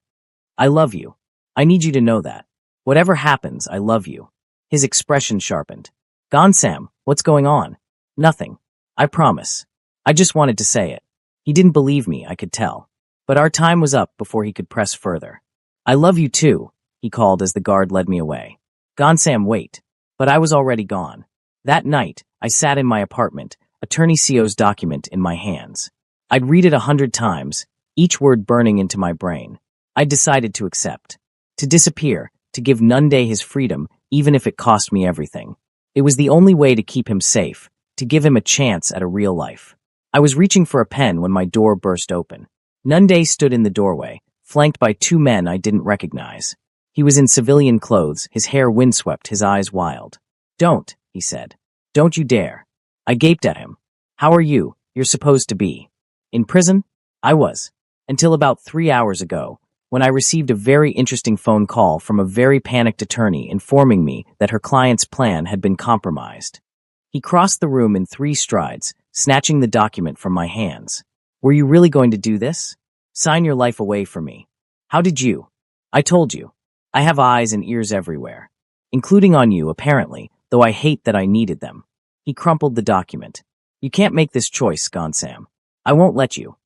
"I love you. I need you to know that. Whatever happens, I love you." His expression sharpened. "Gonsam, what's going on?" "Nothing. I promise. I just wanted to say it." He didn't believe me, I could tell. But our time was up before he could press further. "I love you too," he called as the guard led me away. "Gonsam, wait." But I was already gone. That night, I sat in my apartment, Attorney Seo's document in my hands. I'd read it 100 times, each word burning into my brain. I decided to accept. To disappear, to give Nunde his freedom, even if it cost me everything. It was the only way to keep him safe, to give him a chance at a real life. I was reaching for a pen when my door burst open. Nunde stood in the doorway, flanked by 2 men I didn't recognize. He was in civilian clothes, his hair windswept, his eyes wild. "Don't," he said. "Don't you dare." I gaped at him. "How are you? You're supposed to be in prison?" I was. Until about 3 hours ago, when I received a very interesting phone call from a very panicked attorney informing me that her client's plan had been compromised. He crossed the room in 3 strides, snatching the document from my hands. "Were you really going to do this? Sign your life away for me. How did you?" "I told you. I have eyes and ears everywhere. Including on you, apparently, though I hate that I needed them." He crumpled the document. "You can't make this choice, Gonsam. I won't let you."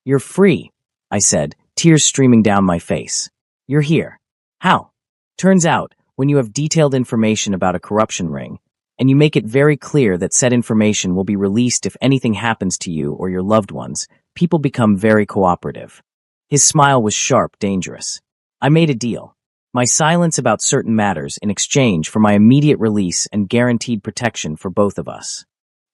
"You're free," I said, tears streaming down my face. "You're here." "How?" "Turns out, when you have detailed information about a corruption ring, and you make it very clear that said information will be released if anything happens to you or your loved ones, people become very cooperative." His smile was sharp, dangerous. "I made a deal. My silence about certain matters in exchange for my immediate release and guaranteed protection for both of us."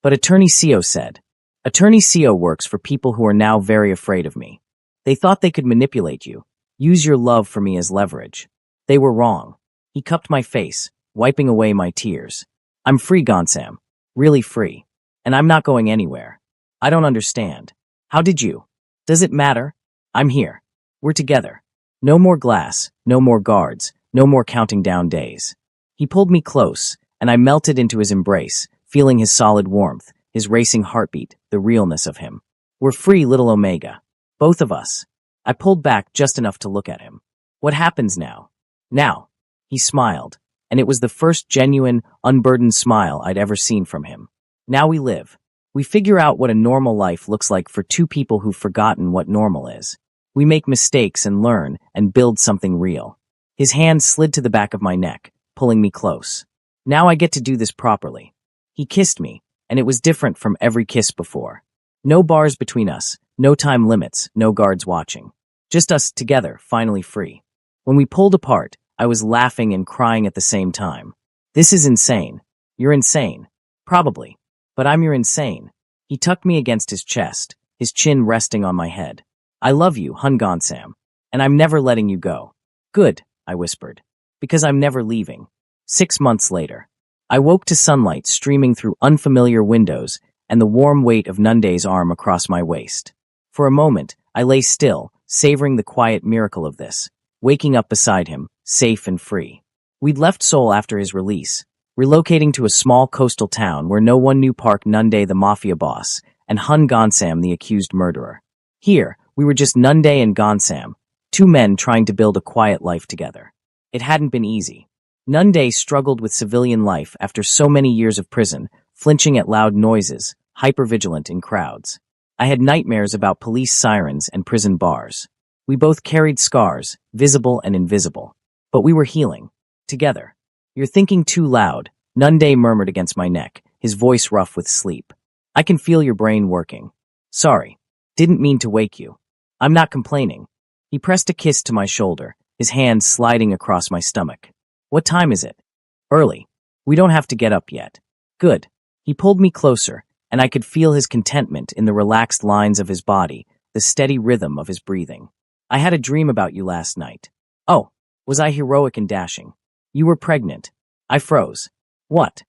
But Attorney Seo said, "Attorney Seo works for people who are now very afraid of me. They thought they could manipulate you, use your love for me as leverage. They were wrong." He cupped my face, wiping away my tears. "I'm free, Gonsam. Really free. And I'm not going anywhere." "I don't understand. How did you?" "Does it matter? I'm here. We're together. No more glass, no more guards, no more counting down days." He pulled me close, and I melted into his embrace, feeling his solid warmth, his racing heartbeat, the realness of him. "We're free, little Omega. Both of us." I pulled back just enough to look at him. "What happens now?" "Now." He smiled, and it was the first genuine, unburdened smile I'd ever seen from him. "Now we live. We figure out what a normal life looks like for 2 people who've forgotten what normal is. We make mistakes and learn and build something real." His hand slid to the back of my neck, pulling me close. "Now I get to do this properly." He kissed me, and it was different from every kiss before. No bars between us, no time limits, no guards watching. Just us together, finally free. When we pulled apart, I was laughing and crying at the same time. "This is insane. You're insane." "Probably. But I'm your insane." He tucked me against his chest, his chin resting on my head. "I love you, Hun Gonsam, and I'm never letting you go." "Good," I whispered, "because I'm never leaving." 6 months later, I woke to sunlight streaming through unfamiliar windows and the warm weight of Nunde's arm across my waist. For a moment, I lay still, savoring the quiet miracle of this, waking up beside him, safe and free. We'd left Seoul after his release, relocating to a small coastal town where no one knew Park Nunde the mafia boss and Hun Gonsam the accused murderer. Here, we were just Nunde and Gonsam, 2 men trying to build a quiet life together. It hadn't been easy. Nunde struggled with civilian life after so many years of prison, flinching at loud noises, hypervigilant in crowds. I had nightmares about police sirens and prison bars. We both carried scars, visible and invisible. But we were healing. Together. "You're thinking too loud," Nunde murmured against my neck, his voice rough with sleep. "I can feel your brain working." "Sorry. Didn't mean to wake you." "I'm not complaining." He pressed a kiss to my shoulder, his hand sliding across my stomach. "What time is it?" "Early. We don't have to get up yet." "Good." He pulled me closer, and I could feel his contentment in the relaxed lines of his body, the steady rhythm of his breathing. I had a dream about you last night. Oh, was I heroic and dashing? You were pregnant. I froze. What?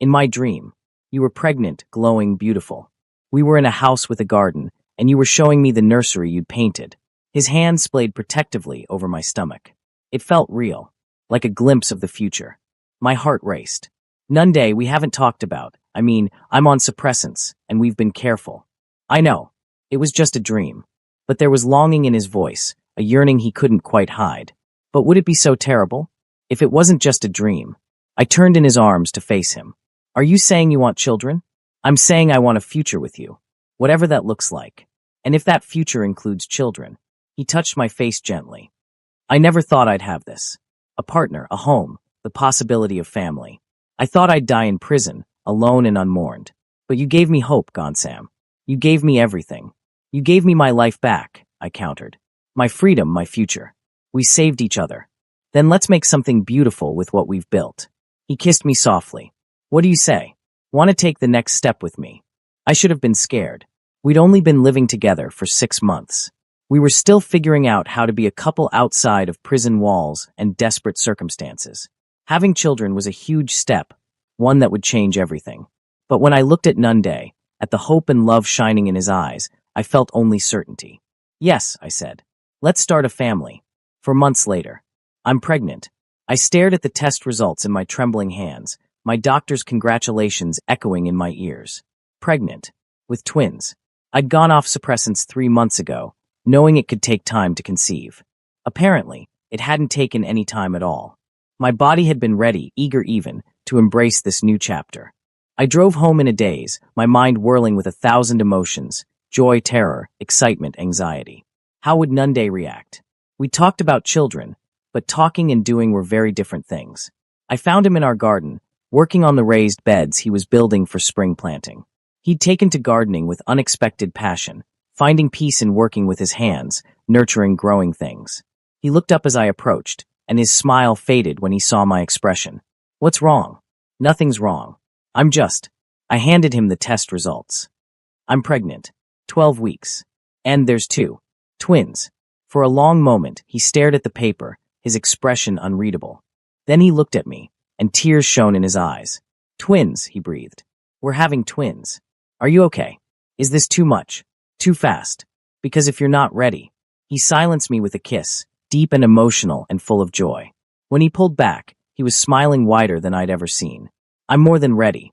In my dream. You were pregnant, glowing, beautiful. We were in a house with a garden, and you were showing me the nursery you'd painted. His hand splayed protectively over my stomach. It felt real, like a glimpse of the future. My heart raced. Nunde, we haven't talked about. I'm on suppressants, and we've been careful. I know. It was just a dream. But there was longing in his voice, a yearning he couldn't quite hide. But would it be so terrible? If it wasn't just a dream. I turned in his arms to face him. Are you saying you want children? I'm saying I want a future with you. Whatever that looks like. And if that future includes children. He touched my face gently. I never thought I'd have this. A partner, a home, the possibility of family. I thought I'd die in prison, alone and unmourned. But you gave me hope, Gonsam. You gave me everything. You gave me my life back, I countered. My freedom, my future. We saved each other. Then let's make something beautiful with what we've built. He kissed me softly. What do you say? Want to take the next step with me? I should have been scared. We'd only been living together for 6 months. We were still figuring out how to be a couple outside of prison walls and desperate circumstances. Having children was a huge step, one that would change everything. But when I looked at Nunde, at the hope and love shining in his eyes, I felt only certainty. Yes, I said. Let's start a family. For months later. I'm pregnant. I stared at the test results in my trembling hands, my doctor's congratulations echoing in my ears. Pregnant. With twins. I'd gone off suppressants 3 months ago, knowing it could take time to conceive. Apparently, it hadn't taken any time at all. My body had been ready, eager even, to embrace this new chapter. I drove home in a daze, my mind whirling with 1,000 emotions, joy, terror, excitement, anxiety. How would Nunde react? We talked about children, but talking and doing were very different things. I found him in our garden, working on the raised beds he was building for spring planting. He'd taken to gardening with unexpected passion, finding peace in working with his hands, nurturing growing things. He looked up as I approached, and his smile faded when he saw my expression. What's wrong? Nothing's wrong. I handed him the test results. I'm pregnant. 12 weeks. And there's 2. Twins. For a long moment, he stared at the paper, his expression unreadable. Then he looked at me, and tears shone in his eyes. Twins, he breathed. We're having twins. Are you okay? Is this too much? Too fast? Because if you're not ready. He silenced me with a kiss, deep and emotional and full of joy. When he pulled back, he was smiling wider than I'd ever seen. I'm more than ready.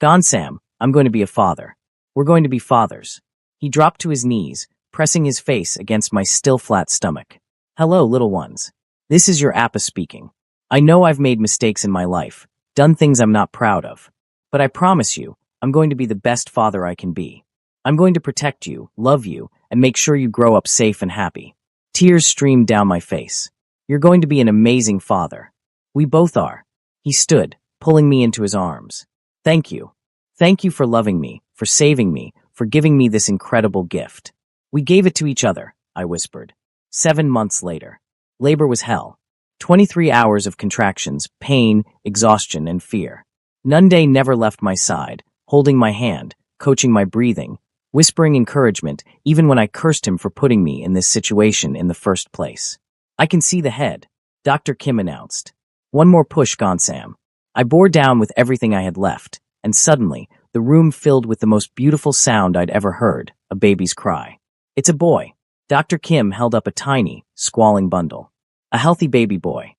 Gonsam, I'm going to be a father. We're going to be fathers. He dropped to his knees, pressing his face against my still flat stomach. Hello, little ones. This is your Appa speaking. I know I've made mistakes in my life, done things I'm not proud of. But I promise you, I'm going to be the best father I can be. I'm going to protect you, love you, and make sure you grow up safe and happy. Tears streamed down my face. You're going to be an amazing father. We both are. He stood, pulling me into his arms. Thank you. Thank you for loving me, for saving me, for giving me this incredible gift. We gave it to each other, I whispered. 7 months later. Labor was hell. 23 hours of contractions, pain, exhaustion, and fear. Nunde never left my side, holding my hand, coaching my breathing, whispering encouragement even when I cursed him for putting me in this situation in the first place. I can see the head, Dr. Kim announced. One more push, Gonsam. I bore down with everything I had left, and suddenly, the room filled with the most beautiful sound I'd ever heard, a baby's cry. It's a boy. Dr. Kim held up a tiny, squalling bundle. A healthy baby boy.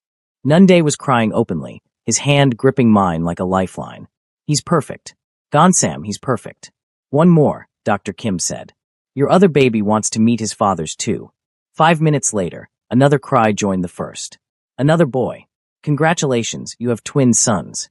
Nunde was crying openly, his hand gripping mine like a lifeline. He's perfect. Gonsam, he's perfect. One more, Dr. Kim said. Your other baby wants to meet his father's too. 5 minutes later, another cry joined the first. Another boy. Congratulations, you have twin sons.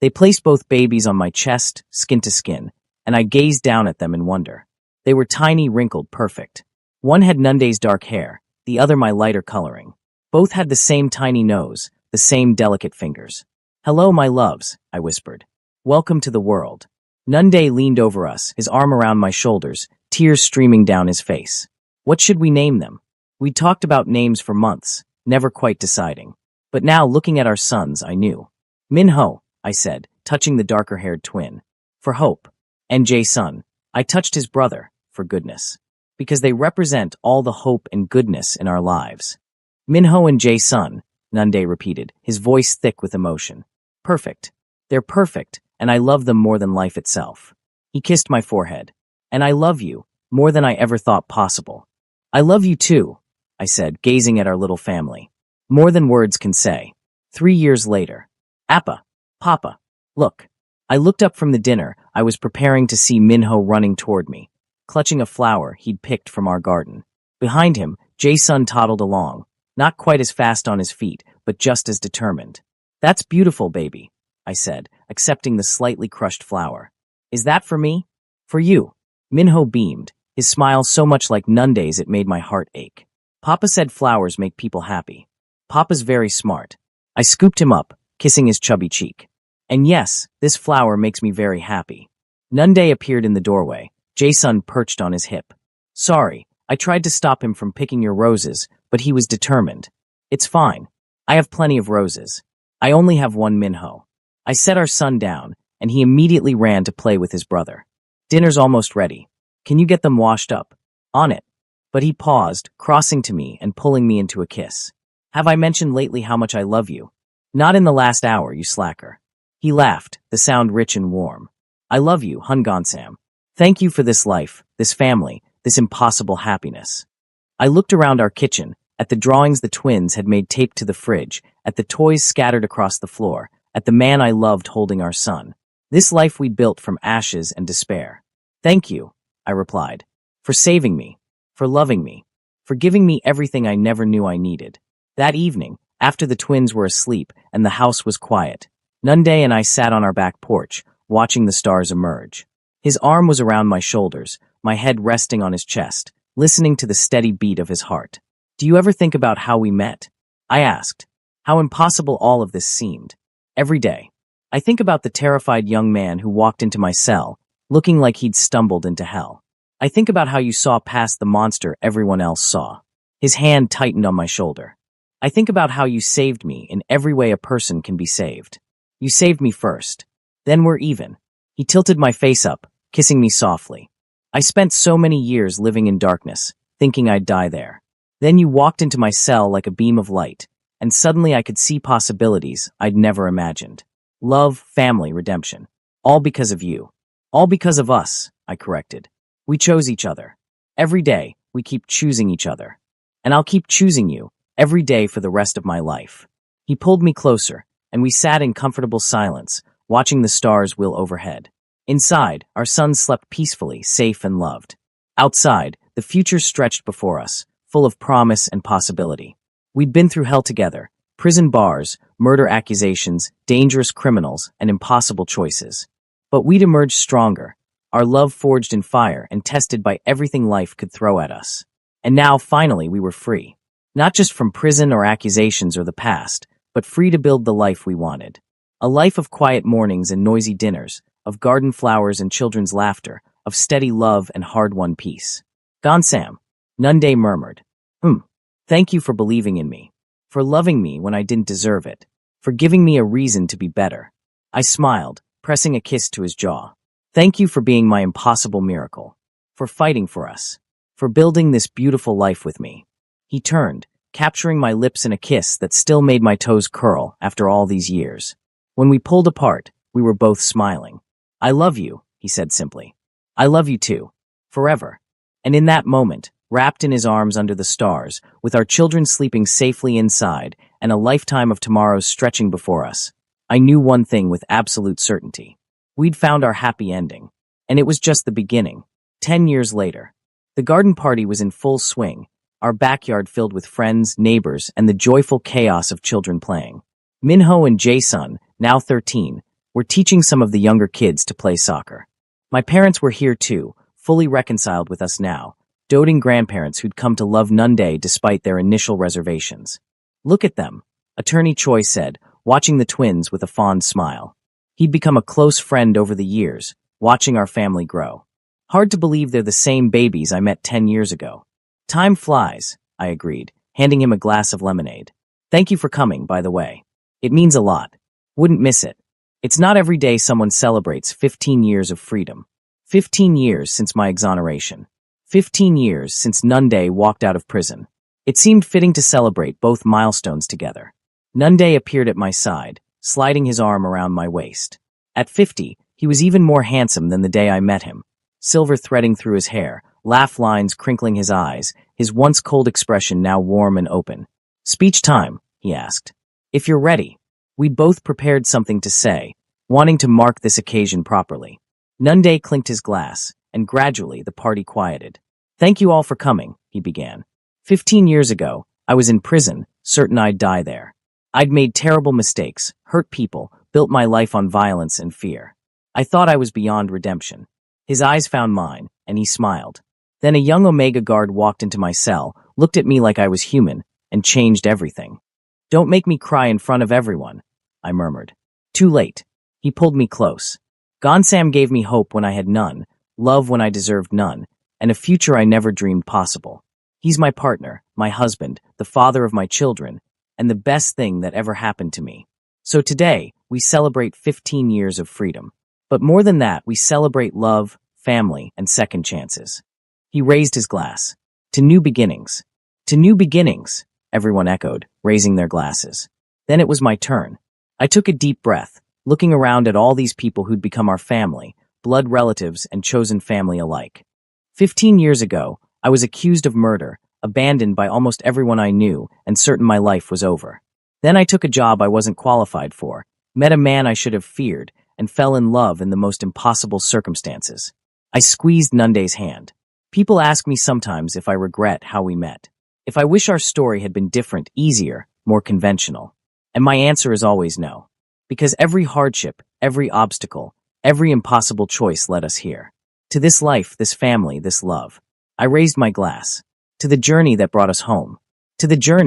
They placed both babies on my chest, skin to skin, and I gazed down at them in wonder. They were tiny, wrinkled, perfect. One had Nunde's dark hair, the other my lighter coloring. Both had the same tiny nose, the same delicate fingers. Hello, my loves, I whispered. Welcome to the world. Nunde leaned over us, his arm around my shoulders, tears streaming down his face. What should we name them? We talked about names for months, never quite deciding. But now, looking at our sons, I knew. Minho, I said, touching the darker-haired twin. For hope. And Jae-sun. I touched his brother, for goodness. because they represent all the hope and goodness in our lives. Minho and Jae-sun, Nunde repeated, his voice thick with emotion. Perfect. They're perfect, and I love them more than life itself. He kissed my forehead. And I love you, more than I ever thought possible. I love you too, I said, gazing at our little family. More than words can say. 3 years later. Appa, Papa, look. I looked up from the dinner I was preparing to see Minho running toward me, clutching a flower he'd picked from our garden. Behind him, Jae-sun toddled along, not quite as fast on his feet, but just as determined. That's beautiful, baby, I said, accepting the slightly crushed flower. Is that for me? For you. Minho beamed, his smile so much like Nunde's it made my heart ache. Papa said flowers make people happy. Papa's very smart. I scooped him up, kissing his chubby cheek. And yes, this flower makes me very happy. Nunde appeared in the doorway, Jae-sun perched on his hip. Sorry, I tried to stop him from picking your roses, but he was determined. It's fine. I have plenty of roses. I only have one Minho. I set our son down, and he immediately ran to play with his brother. Dinner's almost ready. Can you get them washed up? On it. But he paused, crossing to me and pulling me into a kiss. Have I mentioned lately how much I love you? Not in the last hour, you slacker. He laughed, the sound rich and warm. I love you, Hungansam. Thank you for this life, this family, this impossible happiness. I looked around our kitchen, at the drawings the twins had made taped to the fridge, at the toys scattered across the floor, at the man I loved holding our son. This life we'd built from ashes and despair. Thank you, I replied, for saving me, for loving me, for giving me everything I never knew I needed. That evening, after the twins were asleep and the house was quiet, Nunde and I sat on our back porch, watching the stars emerge. His arm was around my shoulders, my head resting on his chest, listening to the steady beat of his heart. Do you ever think about how we met? I asked. How impossible all of this seemed. Every day. I think about the terrified young man who walked into my cell, looking like he'd stumbled into hell. I think about how you saw past the monster everyone else saw. His hand tightened on my shoulder. I think about how you saved me in every way a person can be saved. You saved me first. Then we're even. He tilted my face up, kissing me softly. I spent so many years living in darkness, thinking I'd die there. Then you walked into my cell like a beam of light, and suddenly I could see possibilities I'd never imagined. Love, family, redemption. All because of you. All because of us, I corrected. We chose each other. Every day, we keep choosing each other. And I'll keep choosing you, every day for the rest of my life. He pulled me closer, and we sat in comfortable silence, watching the stars wheel overhead. Inside, our son slept peacefully, safe and loved. Outside, the future stretched before us, full of promise and possibility. We'd been through hell together, prison bars, murder accusations, dangerous criminals, and impossible choices. But we'd emerged stronger, our love forged in fire and tested by everything life could throw at us. And now, finally, we were free. Not just from prison or accusations or the past, but free to build the life we wanted. A life of quiet mornings and noisy dinners, of garden flowers and children's laughter, of steady love and hard-won peace. Gonsam, Nunde murmured. Thank you for believing in me, for loving me when I didn't deserve it, for giving me a reason to be better. I smiled, pressing a kiss to his jaw. Thank you for being my impossible miracle, for fighting for us, for building this beautiful life with me. He turned, capturing my lips in a kiss that still made my toes curl after all these years. When we pulled apart, we were both smiling. I love you, he said simply. I love you too. Forever. And in that moment, wrapped in his arms under the stars, with our children sleeping safely inside and a lifetime of tomorrows stretching before us, I knew one thing with absolute certainty. We'd found our happy ending. And it was just the beginning. 10 years later. The garden party was in full swing, our backyard filled with friends, neighbors, and the joyful chaos of children playing. Minho and Jae-sun, now 13, were teaching some of the younger kids to play soccer. My parents were here too, fully reconciled with us now, doting grandparents who'd come to love Nunde despite their initial reservations. Look at them, Attorney Choi said, watching the twins with a fond smile. He'd become a close friend over the years, watching our family grow. Hard to believe they're the same babies I met 10 years ago. Time flies, I agreed, handing him a glass of lemonade. Thank you for coming, by the way. It means a lot. Wouldn't miss it. It's not every day someone celebrates 15 years of freedom. 15 years since my exoneration. 15 years since Nunde walked out of prison. It seemed fitting to celebrate both milestones together. Nunde appeared at my side, sliding his arm around my waist. At 50, he was even more handsome than the day I met him. Silver threading through his hair, laugh lines crinkling his eyes, his once cold expression now warm and open. "Speech time," he asked. "If you're ready." We'd both prepared something to say, wanting to mark this occasion properly. Nunde clinked his glass, and gradually the party quieted. "Thank you all for coming," he began. 15 years ago, I was in prison, certain I'd die there. I'd made terrible mistakes, hurt people, built my life on violence and fear. I thought I was beyond redemption. His eyes found mine, and he smiled. Then a young Omega guard walked into my cell, looked at me like I was human, and changed everything. "Don't make me cry in front of everyone," I murmured. Too late. He pulled me close. Gonsam gave me hope when I had none, love when I deserved none, and a future I never dreamed possible. He's my partner, my husband, the father of my children, and the best thing that ever happened to me. So today, we celebrate 15 years of freedom. But more than that, we celebrate love, family, and second chances. He raised his glass. "To new beginnings." "To new beginnings," everyone echoed, raising their glasses. Then it was my turn. I took a deep breath, looking around at all these people who'd become our family, blood relatives and chosen family alike. 15 years ago, I was accused of murder, abandoned by almost everyone I knew, and certain my life was over. Then I took a job I wasn't qualified for, met a man I should have feared, and fell in love in the most impossible circumstances. I squeezed Nunde's hand. People ask me sometimes if I regret how we met, if I wish our story had been different, easier, more conventional. And my answer is always no. Because every hardship, every obstacle, every impossible choice led us here. To this life, this family, this love. I raised my glass. To the journey that brought us home. To the journey